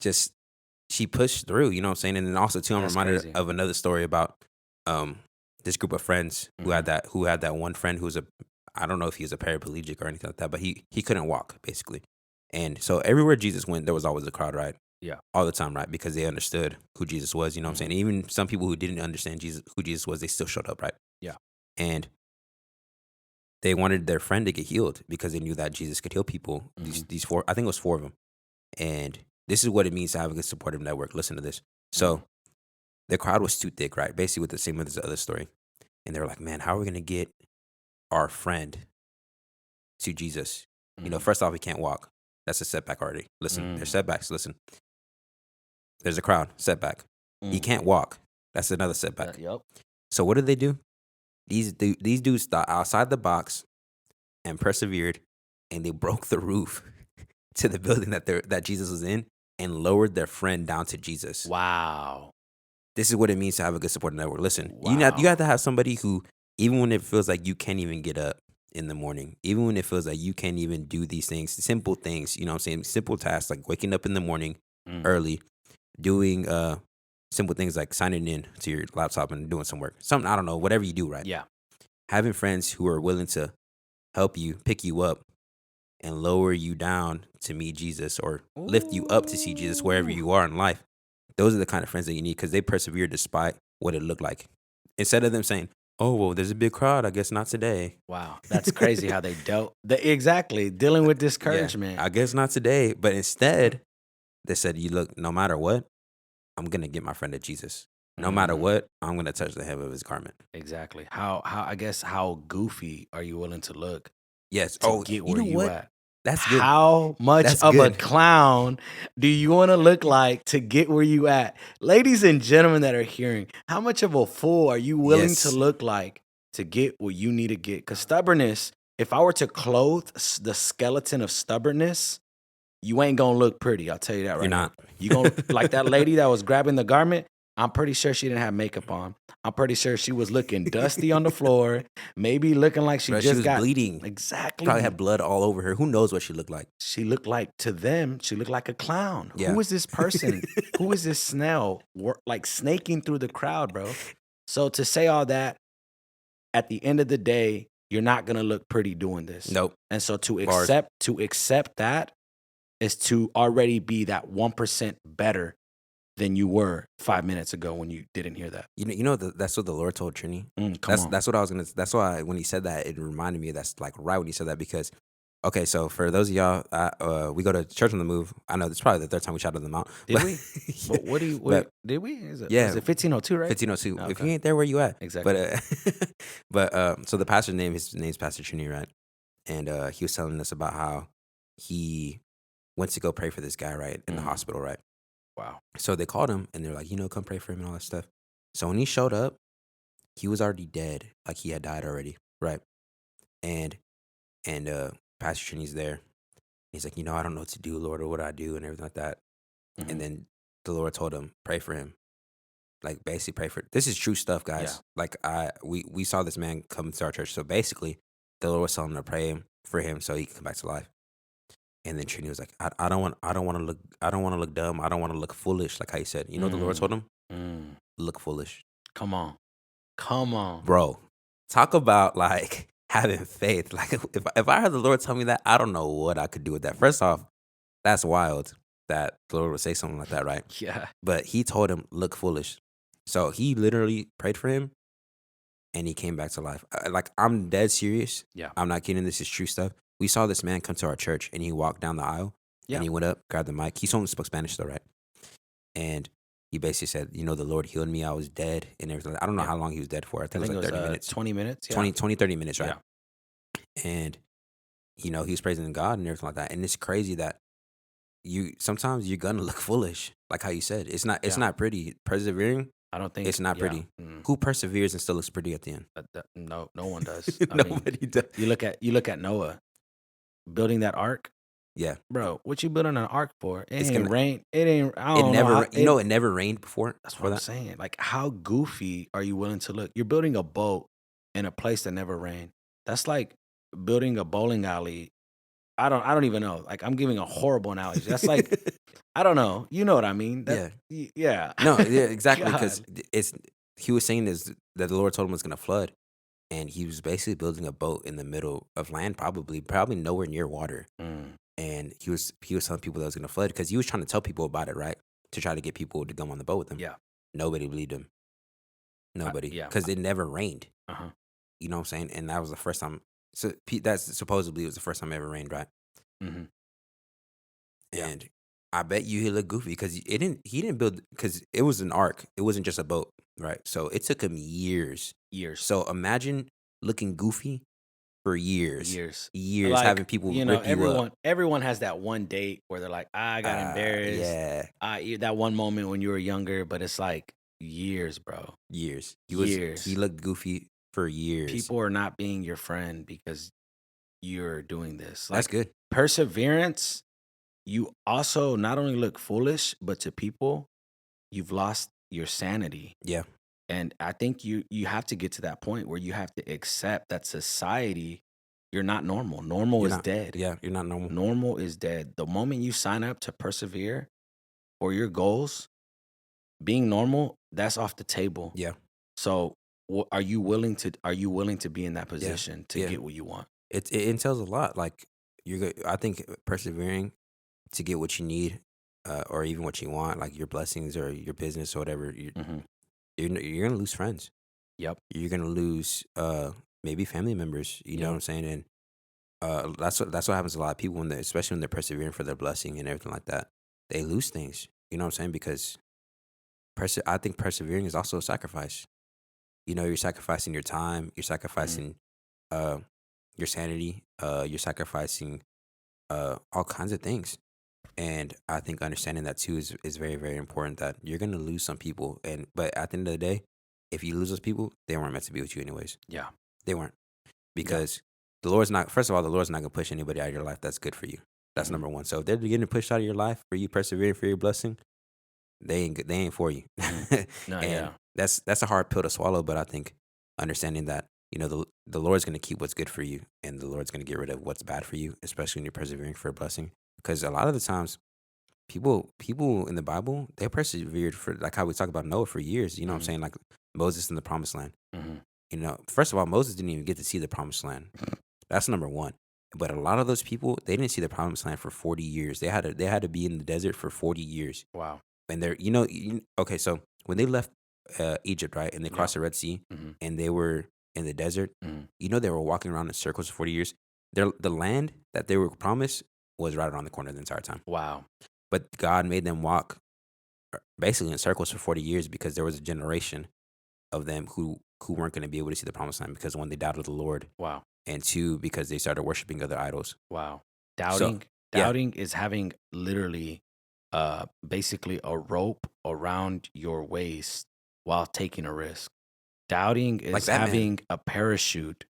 just she pushed through. You know what I'm saying? And then also too, I'm reminded of another story about this group of friends who had that one friend who was I don't know if he was a paraplegic or anything like that, but he couldn't walk basically. And so everywhere Jesus went, there was always a crowd, right? Yeah. All the time, right? Because they understood who Jesus was. You know what I'm saying? Even some people who didn't understand who Jesus was, they still showed up, right? Yeah. And they wanted their friend to get healed because they knew that Jesus could heal people. These four, I think it was four of them. And this is what it means to have a good supportive network. Listen to this. So the crowd was too thick, right? Basically with the same as the other story. And they were like, man, how are we going to get our friend to Jesus? You know, first off, he can't walk. That's a setback already. Listen, there's setbacks. Listen, there's a crowd, setback. He can't walk. That's another setback. Yep. So what do? These dudes thought outside the box, and persevered, and they broke the roof to the building that Jesus was in and lowered their friend down to Jesus. Wow. This is what it means to have a good support network. Listen, you Wow. have to have somebody who, even when it feels like you can't even get up in the morning, even when it feels like you can't even do these things, simple things, you know what I'm saying? Simple tasks like waking up in the morning Mm. early, doing simple things like signing in to your laptop and doing some work. Something, I don't know, whatever you do, right? Yeah. Having friends who are willing to help you, pick you up, and lower you down to meet Jesus, or lift you up to see Jesus wherever Ooh. you are in life. Those are the kind of friends that you need, because they persevere despite what it looked like. Instead of them saying, "Oh, well, there's a big crowd. I guess not today." Wow. That's crazy how they dealt. Exactly. Dealing with Yeah, discouragement. I guess not today. But instead, they said, "You look, no matter what, I'm gonna get my friend to Jesus. No matter Mm, what, I'm gonna touch the hem of his garment." exactly. How I guess how goofy are you willing to look Yes. to Oh, get you where know you what? at? That's good. How much That's of a good. clown do you want to look like to get where you at? Ladies and gentlemen that are hearing, how much of a fool are you willing to Yes. look like to get what you need to get? Because stubbornness, if I were to clothe the skeleton of stubbornness, you ain't gonna look pretty. I'll tell you that You're right now. not. You gonna like that lady that was grabbing the garment. I'm pretty sure she didn't have makeup on. I'm pretty sure she was looking dusty on the floor, maybe looking like she Bro, she just was got bleeding. Probably exactly. had blood all over her. Who knows what she looked like? She looked like to them. She looked like a clown. Yeah. Who is this person? Who is this snail? Like snaking through the crowd, bro. So to say all that, at the end of the day, you're not gonna look pretty doing this. Nope. And so Bars. to accept that is to already be that 1% better than you were 5 minutes ago when you didn't hear that. That's what the Lord told Trini. Come on. That's what I was gonna. That's why when he said that, it reminded me. That's like right when he said that, because okay, so for those of y'all, we go to church on the move. I know this is probably the third time we shouted them out, Did but we? yeah, But what but did we? Is it yeah, was it 1502, right? 1502. If Okay. you ain't there, where you at? But Exactly. so the pastor's name, his name's Pastor Trini, right? And he was telling us about how he went to go pray for this guy, right, in the Mm, hospital, right? wow. So they called him and they're like, come pray for him and all that stuff. So when he showed up, he was already dead, like he had died already, right? And Pastor Trini's there. He's like, I don't know what to do, Lord, or what I do, and everything like that. And Mhm. then the Lord told him, pray for him. Like basically pray for. This is true stuff, Yeah. guys. Like we saw this man come to our church. So basically, the Lord was telling him to pray for him so he could come back to life. And then Trini was like, I don't want to look dumb. I don't want to look foolish, like how he said. You know what the Lord told Mm, him? mm. Look foolish. Come on. Come on. Bro, talk about like having faith. Like if I heard the Lord tell me that, I don't know what I could do with that. First off, that's wild that the Lord would say something like that, right? Yeah. But he told him, look foolish. So he literally prayed for him and he came back to life. Like, I'm dead serious. Yeah. I'm not kidding. This is true stuff. We saw this man come to our church and he walked down the aisle and Yeah. he went up, grabbed the mic. He only spoke Spanish though, right? And he basically said, the Lord healed me. I was dead and everything. I don't know Yeah. how long he was dead for. I I think it think was it like was 30 minutes, 20 minutes. Yeah. 30 minutes, right? Yeah. And, he was praising God and everything like that. And it's crazy that sometimes you're going to look foolish. Like how you said, it's Yeah. not pretty. Persevering, I don't think it's not yeah. pretty. Who perseveres and still looks pretty at the end? No, no one does. I mean, Nobody does. you look at Noah building that ark. Yeah. Bro, what you building an ark for? It It's ain't gonna rain. It ain't I it don't know never how it it never rained before that's what for I'm that. saying. Like, how goofy are you willing to look? You're building a boat in a place that never rained. That's like building a bowling alley. I don't even know. Like, I'm giving a horrible analogy. That's like, I don't know. You know what I mean? Yeah. Yeah. No, yeah, exactly. Because God. it's he was saying is that the Lord told him it's gonna flood, and he was basically building a boat in the middle of land, probably nowhere near water. Mm, And he was telling people that it was gonna flood because he was trying to tell people about it, right? To try to get people to come on the boat with him. yeah. Nobody believed him. Nobody, Yeah. because it never rained. Uh-huh. You know what I'm saying? And that was the first time. So that's supposedly was the first time it ever rained, right? Hmm. Yeah. And I bet you he looked goofy because he didn't build, because it was an ark. It wasn't just a boat, right? So it took him years. Years. So imagine looking goofy for years, Years. years, Like, having people rip you up. everyone has that one date where they're like, I got embarrassed. Yeah, That one moment when you were younger, but it's like years, bro. years. He Years. looked goofy for years. People are not being your friend because you're doing this. That's Like good. perseverance, you also not only look foolish, but to people, you've lost your sanity. Yeah. And I think you have to get to that point where you have to accept that society, you're not normal. Normal You're is not. dead. Yeah. You're not normal. Normal is dead. The moment you sign up to persevere or your goals, being normal, that's off the table. Yeah. So, are you willing to be in that Yeah. position to Yeah. get what you want? It entails a lot. Like I think persevering to get what you need, or even what you want, like your blessings or your business or whatever, Mhm. you're gonna lose friends. Yep. You're gonna lose maybe family members. You know what Yep. I'm saying? And that's what happens to a lot of people when they, especially when they're persevering for their blessing and everything like that. They lose things. You know what I'm saying? Because I think persevering is also a sacrifice. You know, you're sacrificing your time. You're Mhm. sacrificing uh, your sanity. You're sacrificing all kinds of things. And I think understanding that too is very, very important, that you're gonna lose some people. And but at the end of the day, if you lose those people, they weren't meant to be with you anyways. Yeah. They weren't. Yeah. Because the Lord's not, first of all, the Lord's not gonna push anybody out of your life that's good for you. That's Mhm. number one. So if they're getting pushed out of your life for you persevering for your blessing, they ain't for you. Mhm. No, And yeah. that's a hard pill to swallow, but I think understanding that, the Lord's gonna keep what's good for you, and the Lord's gonna get rid of what's bad for you, especially when you're persevering for a blessing. Because a lot of the times people in the Bible, they persevered for, like how we talk about Noah, for years. You know what I'm Mhm. saying? Like Moses in the promised land. Mhm. First of all, Moses didn't even get to see the promised land. That's number one. But a lot of those people, they didn't see the promised land for 40 years. They had to be in the desert for 40 years. Wow. And okay, so when they left Egypt, right, and they Yeah. crossed the Red Sea, Mhm. and they were in the desert, Mhm. they were walking around in circles for 40 years. The land that they were promised was right around the corner the entire time. Wow. But God made them walk basically in circles for 40 years because there was a generation of them who weren't going to be able to see the promised land, because one, they doubted the Lord, Wow. and two, because they started worshiping other idols. Wow. So Doubting yeah, doubting is having literally basically a rope around your waist while taking a risk. Doubting like is Batman. having a parachute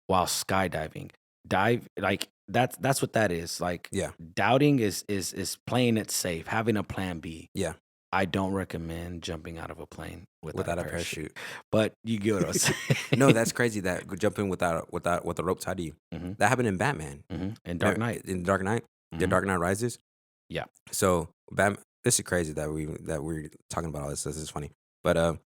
while skydiving. Dive like that's what that is. Like Yeah, doubting is playing it safe, having a plan B. yeah, I don't recommend jumping out of a plane without a without a parachute. parachute. But you get what I'm saying. No, that's crazy. That jumping without with a rope tied to you. Mhm. That happened in Batman. Mhm. And Dark Remember, Knight. in Dark Knight, The Mhm. Dark Knight Rises. Yeah. So Batman. This is crazy that we're talking about all this. This is funny, but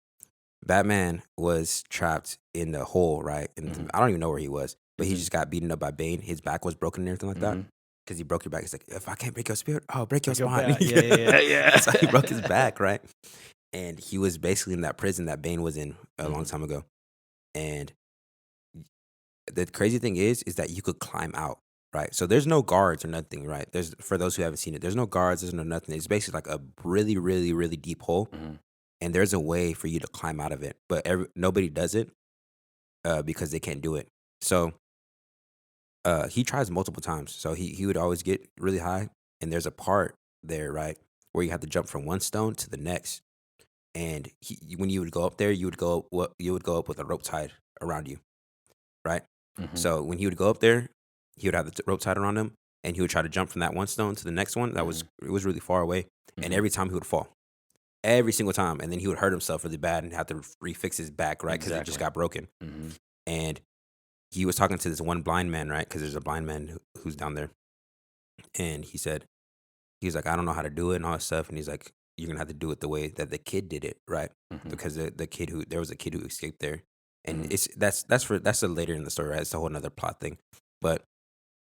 Batman was trapped in the hole, right? And Mhm. I don't even know where he was, but he Mhm. just got beaten up by Bane. His back was broken and everything like that. Mhm. Because he broke your back. He's like, if I can't break your spirit, I'll break your Like a spine. bat. Yeah, yeah, yeah, That's how he broke his yeah. back, right? And he was basically in that prison that Bane was in a long Mhm. time ago. And the crazy thing is that you could climb out, right? So there's no guards or nothing, right? There's, for those who haven't seen it, there's no guards, there's no nothing. It's basically like a really, really, really deep hole, Mhm. and there's a way for you to climb out of it, but nobody does it because they can't do it. So he tries multiple times. So he would always get really high, and there's a part there, right, where you have to jump from one stone to the next. And when you would go up there, you would go up with a rope tied around you, right? Mhm. So when he would go up there, he would have the rope tied around him, and he would try to jump from that one stone to the next one. Mhm. It was really far away, and Mhm. every time he would fall, every single time, and then he would hurt himself really bad and have to refix his back, right, because it just Exactly. got broken. Mhm. And he was talking to this one blind man, right, because there's a blind man who's down there, and he's like, I don't know how to do it and all that stuff, and he's like, you're gonna have to do it the way that the kid did it, right? Mhm. Because there was a kid who escaped there, and Mhm. that's a later in the story, right? It's a whole another plot thing, but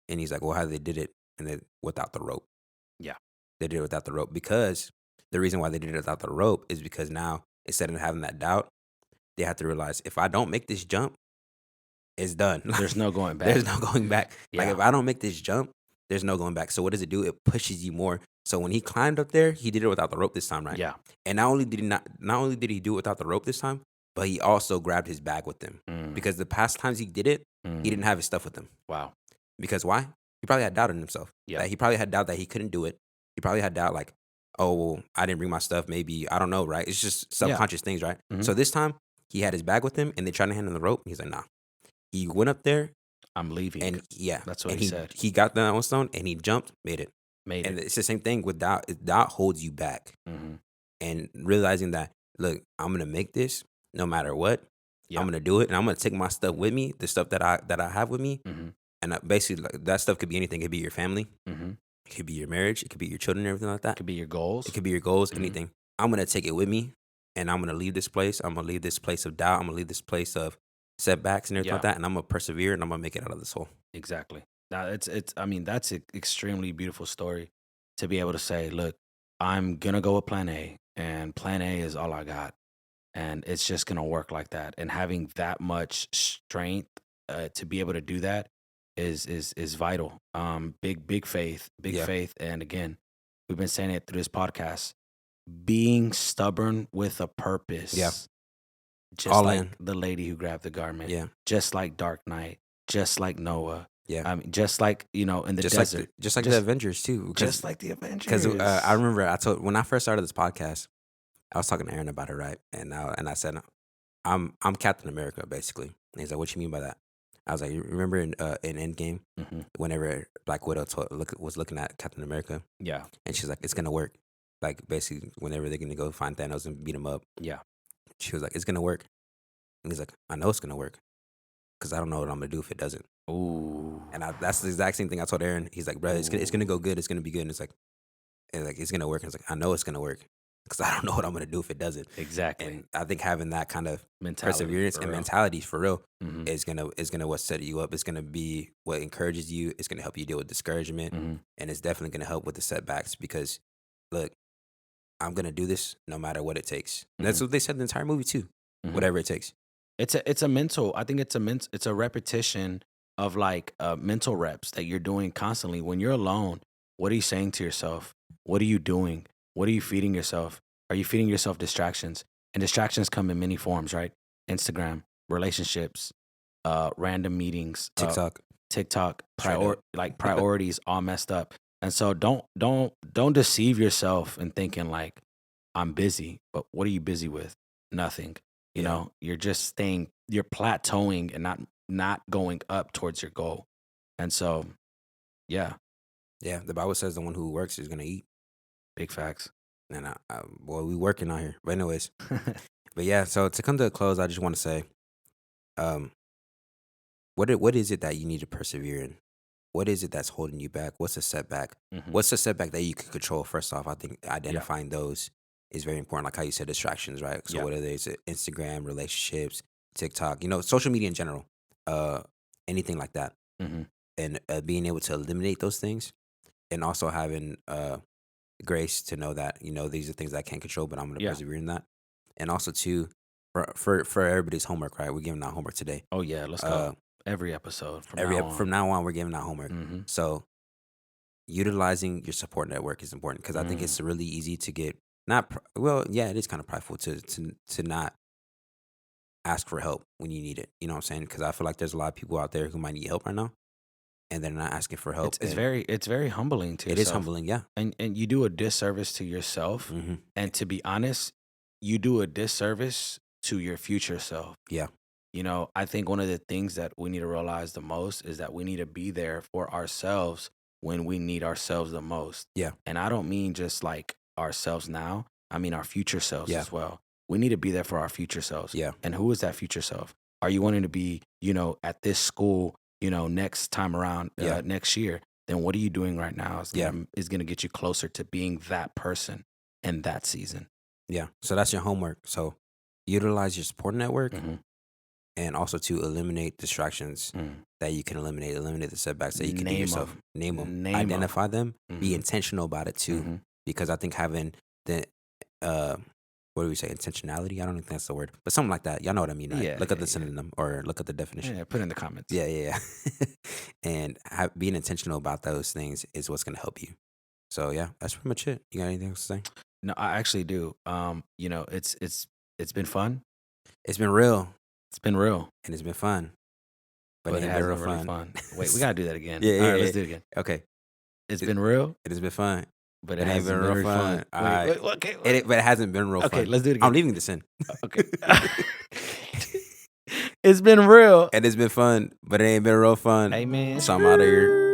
and he's like, well, how they did it, and then without the rope, Yeah. they did it without the rope, because the reason why they did it without the rope is because now, instead of having that doubt, they have to realize, if I don't make this jump, it's done. There's no going There's back. no going back. Like, Yeah. if I don't make this jump, there's no going back. So what does it do? It pushes you more. So when he climbed up there, he did it without the rope this time, right? Yeah. And not only did he do it without the rope this time, but he also grabbed his bag with him. Mm. Because the past times he did it, he Mm. didn't have his stuff with him. Wow. Because why? He probably had doubt in himself. Yep. That he probably had doubt that he couldn't do it. He probably had doubt like, oh, well, I didn't bring my stuff. Maybe I don't know, right? It's just Yeah. subconscious things, right? Mhm. So this time he had his bag with him, and they tried to hand him the rope. And he's like, nah. He went up there. I'm leaving. And yeah, That's what and he said. he got that on stone and he jumped, made it. Made And it. it's the same thing with doubt. Doubt holds you back, Mhm. and realizing that, look, I'm gonna make this no matter what. I'm Yeah. gonna do it, and I'm gonna take my stuff with me, the stuff that I have with me, Mhm. and basically like, that stuff could be anything. It could be your family, Mhm. it could be your marriage, it could be your children, everything like that. Could be your It goals. could be your goals, Mhm. anything. I'm gonna take it with me, and I'm gonna leave this place. I'm gonna leave this place of doubt. I'm gonna leave this place of setbacks and everything like Yeah. that, and I'm gonna persevere, and I'm gonna make it out of this hole. Exactly. Now it's I mean, that's an extremely beautiful story to be able to say, look, I'm gonna go with plan A, and plan A is all I got. And it's just gonna work like that. And having that much strength to be able to do that is vital. Big Yeah, faith. And again, we've been saying it through this podcast. Being stubborn with a yeah, purpose, just all like in. the lady who grabbed the garment, Yeah, just like Dark Knight, just like Noah. yeah. I mean, just like in the desert, Just like the just Avengers too, just like the because I Avengers. remember I told when I first started this podcast, I was talking to Aaron about it, right? And I said I'm Captain America basically. And he's like, "What you mean by that?" I was like, "You remember in Endgame, Hmm. whenever Black Widow was looking at Captain America, Yeah, and she's like, it's gonna work. Like basically, whenever they're gonna go find Thanos and beat him up, yeah. she was like, it's gonna work." And he's like, "I know it's gonna work because I don't know what I'm gonna do if it doesn't." Ooh, And that's the exact same thing I told Aaron. He's like, "Bro, it's gonna ooh. go good. It's gonna be good." And it's gonna work. And it's like, I know it's gonna work because I don't know what I'm gonna do if it doesn't. Exactly. And I think having that kind of Mentality perseverance for and real. mentality for real Mhm. is gonna what set you up. It's gonna be what encourages you. It's gonna help you deal with discouragement, Mhm. and it's definitely gonna help with the setbacks because, look, I'm gonna do this no matter what it takes. And that's Mhm. what they said in the entire movie too. Mhm. Whatever it takes. It's a mental. I think it's a repetition of like mental reps that you're doing constantly when you're alone. What are you saying to yourself? What are you doing? What are you feeding yourself? Are you feeding yourself distractions? And distractions come in many forms, right? Instagram, relationships, random meetings, TikTok, TikTok, straight up. priorities all messed up. And so don't deceive yourself in thinking like I'm busy, but what are you busy with? Nothing. Yeah, You're just staying, you're plateauing and not going up towards your goal. And so, yeah, yeah. The Bible says the one who works is gonna eat. big facts. And boy, we working out here. But anyways, but yeah. So to come to a close, I just want to say, um, what is it that you need to persevere in? What is it that's holding you back? What's a setback? Hmm. What's a setback that you can control? First off, I think Yeah, identifying those is very important. Like how you said, distractions, right? So yeah. whether it's Instagram, relationships, TikTok, social media in general, uh, anything like that, Hmm. and being able to eliminate those things, and also having grace to know that these are things I can't control, but I'm going to Yeah. persevere in that, and also too, for everybody's homework, right? We're giving out homework today. Oh, yeah. Let's Uh, go. Every episode from now on. from now on, we're giving out homework. Hmm. So utilizing your support network is important because I think Mm. it's really easy to get not well, yeah, it is kind of prideful to not ask for help when you need it. You know what I'm saying? Because I feel like there's a lot of people out there who might need help right now, and they're not asking for help, and It's very humbling to it is yourself. humbling. Yeah. And you do a disservice to yourself. Hmm. And to be honest, you do a disservice to your future self. Yeah. I think one of the things that we need to realize the most is that we need to be there for ourselves when we need ourselves the most. Yeah. And I don't mean just like ourselves now, I mean our future selves Yeah. as well. We need to be there for our future selves. Yeah. And who is that future self? Are you wanting to be, at this school, next time around, Yeah. next year? Then what are you doing right now Yeah. is gonna get you closer to being that person in that season. Yeah. So that's your homework. So utilize your support network, Hmm. and also to eliminate distractions Mm. that you can eliminate the setbacks that you can give Name yourself. them. Name them, Name them. identify them, be Hmm. intentional about it too, Hmm. because I think having the uh, what do we say, intentionality? I don't think that's the word, but something like that. Y'all know what I mean, right? Yeah, Look at the yeah, yeah. synonym or look at the definition. Yeah, put it in the comments. Yeah, yeah, yeah. And being intentional about those things is what's going to help you. So yeah, that's pretty much it. You got anything else to say? No, I actually do. It's been fun. It's been real It's been real, and it's been fun, but it but it ain't been has real been really fun. fun. Wait, we gotta do that again. Yeah, All yeah, right, let's yeah. do it again. Okay. It's It, been real, it has been fun. but it It ain't hasn't been been real really fun. fun. All Wait, right. wait, okay, But it hasn't been real okay. fun. Let's do it I'm again. leaving this in. Okay. It's been real. and it's been fun, but it ain't been real fun. Amen. So I'm out of here.